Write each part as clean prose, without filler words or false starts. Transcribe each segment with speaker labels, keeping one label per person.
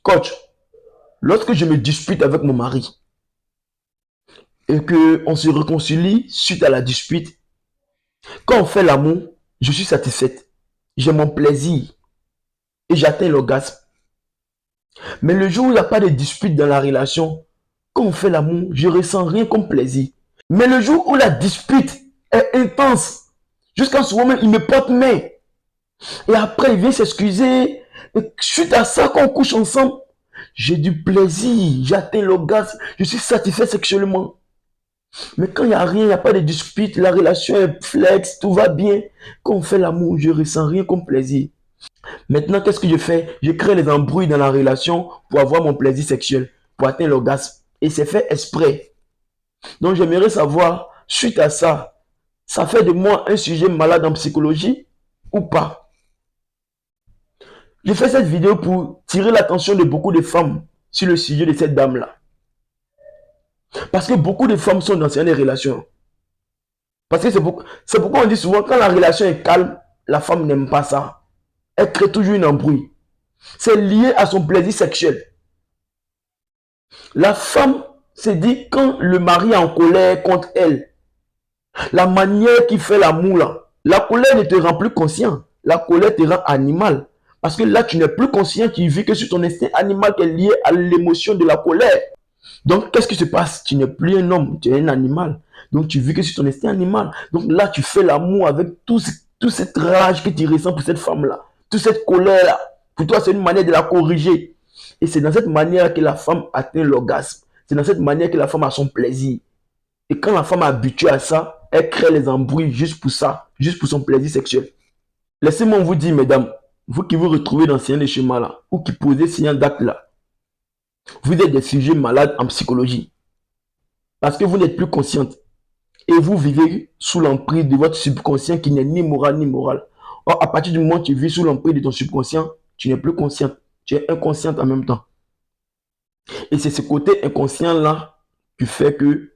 Speaker 1: Coach, lorsque je me dispute avec mon mari et qu'on se réconcilie suite à la dispute, quand on fait l'amour, je suis satisfaite. J'ai mon plaisir et j'atteins l'orgasme. Mais le jour où il n'y a pas de dispute dans la relation, quand on fait l'amour, je ressens rien comme plaisir. Mais le jour où la dispute est intense, jusqu'à ce moment, il me porte main. Et après, il vient s'excuser. Et suite à ça, quand on couche ensemble, j'ai du plaisir, j'atteins l'orgasme, je suis satisfait sexuellement. Mais quand il n'y a rien, il n'y a pas de dispute, la relation est flex, tout va bien. Quand on fait l'amour, je ressens rien comme plaisir. Maintenant, qu'est-ce que je fais? Je crée les embrouilles dans la relation pour avoir mon plaisir sexuel, pour atteindre l'orgasme. Et c'est fait exprès. Donc, j'aimerais savoir, suite à ça, ça fait de moi un sujet malade en psychologie ou pas? J'ai fait cette vidéo pour tirer l'attention de beaucoup de femmes sur le sujet de cette dame-là. Parce que beaucoup de femmes sont dans ces relations. Parce que c'est pourquoi on dit souvent, quand la relation est calme, la femme n'aime pas ça. Elle crée toujours une embrouille. C'est lié à son plaisir sexuel. La femme se dit quand le mari est en colère contre elle, la manière qu'il fait l'amour là, la colère ne te rend plus conscient. La colère te rend animal. Parce que là, tu n'es plus conscient, tu vis que sur ton instinct animal qui est lié à l'émotion de la colère. Donc, qu'est-ce qui se passe? Tu n'es plus un homme, tu es un animal. Donc, tu vis que sur ton instinct animal. Donc là, tu fais l'amour avec toute cette rage que tu ressens pour cette femme-là. Toute cette colère-là. Pour toi, c'est une manière de la corriger. Et c'est dans cette manière que la femme atteint l'orgasme. C'est dans cette manière que la femme a son plaisir. Et quand la femme est habituée à ça, elle crée les embrouilles juste pour ça, juste pour son plaisir sexuel. Laissez-moi vous dire, mesdames, vous qui vous retrouvez dans ces schémas-là, ou qui posez ces actes-là, vous êtes des sujets malades en psychologie. Parce que vous n'êtes plus consciente. Et vous vivez sous l'emprise de votre subconscient qui n'est ni moral ni moral. Or, à partir du moment où tu vis sous l'emprise de ton subconscient, tu n'es plus consciente. Tu es inconsciente en même temps. Et c'est ce côté inconscient-là qui fait que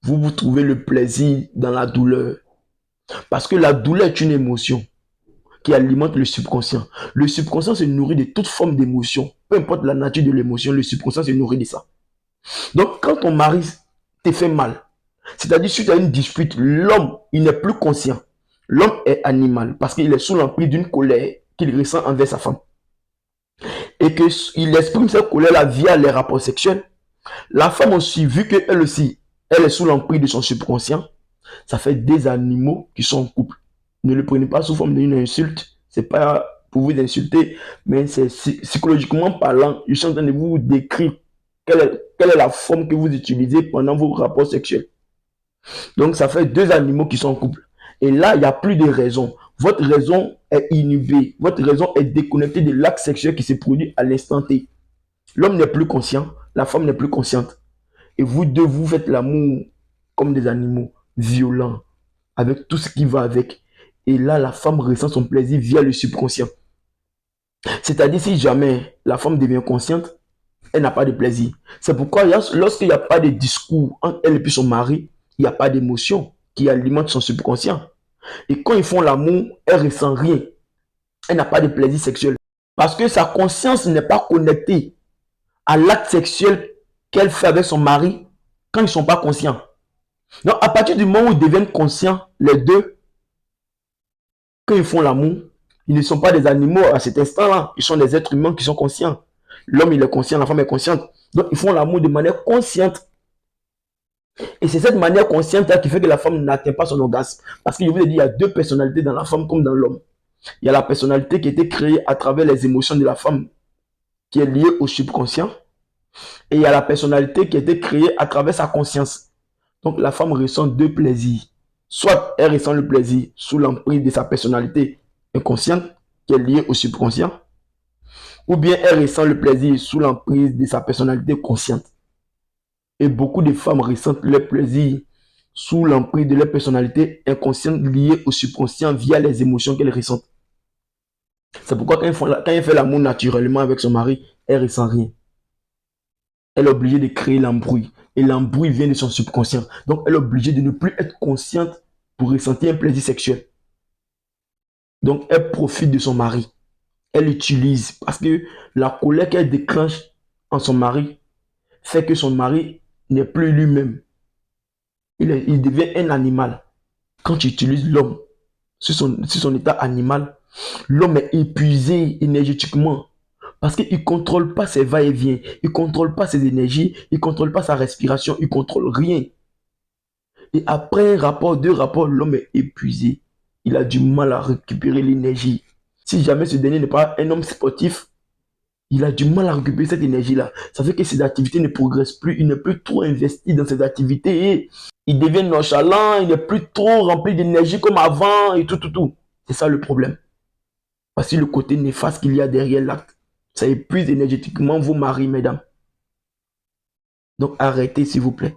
Speaker 1: vous vous trouvez le plaisir dans la douleur. Parce que la douleur est une émotion qui alimente le subconscient. Le subconscient se nourrit de toute forme d'émotion. Peu importe la nature de l'émotion, le subconscient se nourrit de ça. Donc, quand ton mari te fait mal, c'est-à-dire suite à une dispute, l'homme, il n'est plus conscient. L'homme est animal parce qu'il est sous l'emprise d'une colère qu'il ressent envers sa femme. Et qu'il exprime cette colère-là via les rapports sexuels. La femme aussi, vu qu'elle aussi, elle est sous l'emprise de son subconscient, ça fait des animaux qui sont en couple. Ne le prenez pas sous forme d'une insulte. C'est pas pour vous insulter, mais c'est psychologiquement parlant. Je suis en train de vous décrire quelle est la forme que vous utilisez pendant vos rapports sexuels. Donc, ça fait deux animaux qui sont en couple. Et là, il n'y a plus de raison. Votre raison est inhibée. Votre raison est déconnectée de l'acte sexuel qui se produit à l'instant T. L'homme n'est plus conscient, la femme n'est plus consciente. Et vous deux, vous faites l'amour comme des animaux, violents, avec tout ce qui va avec. Et là, la femme ressent son plaisir via le subconscient. C'est-à-dire, si jamais la femme devient consciente, elle n'a pas de plaisir. C'est pourquoi, lorsqu'il n'y a pas de discours entre elle et puis son mari, il n'y a pas d'émotion qui alimente son subconscient. Et quand ils font l'amour, elle ne ressent rien. Elle n'a pas de plaisir sexuel. Parce que sa conscience n'est pas connectée à l'acte sexuel qu'elle fait avec son mari quand ils ne sont pas conscients. Donc, à partir du moment où ils deviennent conscients, les deux, quand ils font l'amour, ils ne sont pas des animaux à cet instant-là. Ils sont des êtres humains qui sont conscients. L'homme, il est conscient, la femme est consciente. Donc, ils font l'amour de manière consciente. Et c'est cette manière consciente-là qui fait que la femme n'atteint pas son orgasme. Parce que je vous ai dit, il y a deux personnalités dans la femme comme dans l'homme. Il y a la personnalité qui a été créée à travers les émotions de la femme, qui est liée au subconscient. Et il y a la personnalité qui a été créée à travers sa conscience. Donc, la femme ressent deux plaisirs. Soit elle ressent le plaisir sous l'emprise de sa personnalité inconsciente, qui est liée au subconscient, ou bien elle ressent le plaisir sous l'emprise de sa personnalité consciente. Et beaucoup de femmes ressentent le plaisir sous l'emprise de leur personnalité inconsciente liée au subconscient via les émotions qu'elles ressentent. C'est pourquoi quand elle fait l'amour naturellement avec son mari, elle ne ressent rien. Elle est obligée de créer l'embrouille. Et l'embrouille vient de son subconscient. Donc elle est obligée de ne plus être consciente pour ressentir un plaisir sexuel. Donc elle profite de son mari. Elle utilise parce que la colère qu'elle déclenche en son mari fait que son mari n'est plus lui-même. Il devient un animal. Quand tu utilises l'homme sur son état animal, l'homme est épuisé énergétiquement parce qu'il ne contrôle pas ses va-et-vient, il ne contrôle pas ses énergies, il ne contrôle pas sa respiration, il ne contrôle rien. Et après un rapport, deux rapports, l'homme est épuisé. Il a du mal à récupérer l'énergie. Si jamais ce dernier n'est pas un homme sportif, il a du mal à récupérer cette énergie-là. Ça fait que ses activités ne progressent plus. Il n'est plus trop investi dans ses activités. Et il devient nonchalant. Il n'est plus trop rempli d'énergie comme avant et tout, tout, tout. C'est ça le problème. Parce que le côté néfaste qu'il y a derrière l'acte, ça épuise énergétiquement vos maris, mesdames. Donc arrêtez, s'il vous plaît.